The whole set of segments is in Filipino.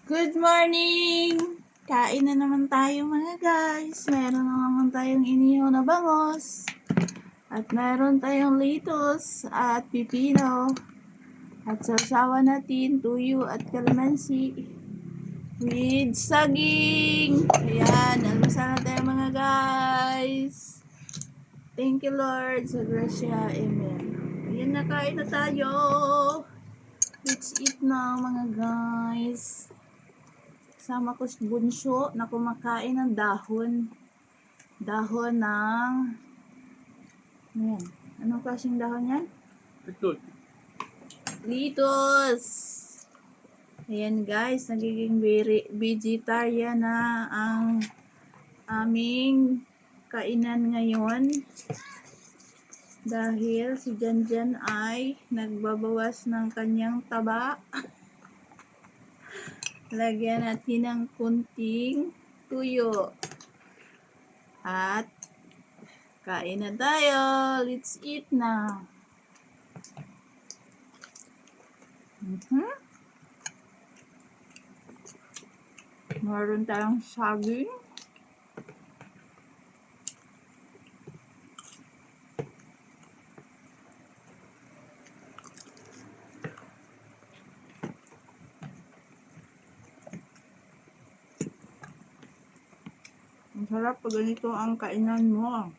Good morning! Kain na naman tayo mga guys. Meron na naman tayong inihaw na bangos. At meron tayong lettuce at pipino. At sausawan natin tuyo at kalamansi. With saging. Ayan, almusal na tayo mga guys. Thank you Lord sa grasya. Amen. Ayan, nakain na tayo. Let's eat na mga guys. Sama ko si Bunso na kumakain ng dahon. Dahon ng... Ayan. Anong klaseng dahon yan? Lettuce. Ayan guys, nagiging vegetarian na ang aming kainan ngayon. Dahil si Janjan ay nagbabawas ng kanyang taba. Lagyan natin ng kunting tuyo. At kain na tayo. Let's eat na. Meron tayong saging. Ang sarap pag ganito ang kainan mo.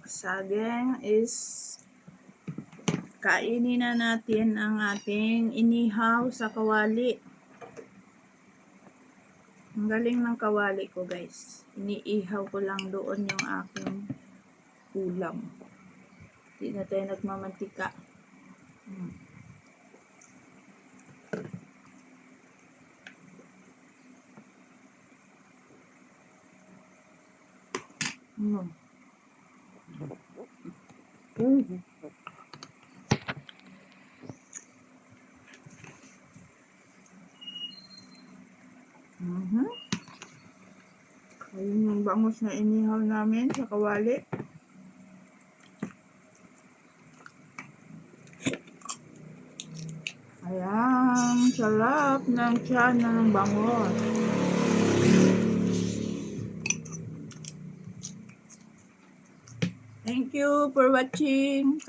Saging is kainin na natin ang ating inihaw sa kawali. Ang galing ng kawali ko guys. Iniihaw ko lang doon yung aking ulam. Hindi na tayo nagmamantika. Ayun yung bangus na inihaw namin sa kawali. Ayan, sarap ng tiyan ng bangus. Thank you for watching.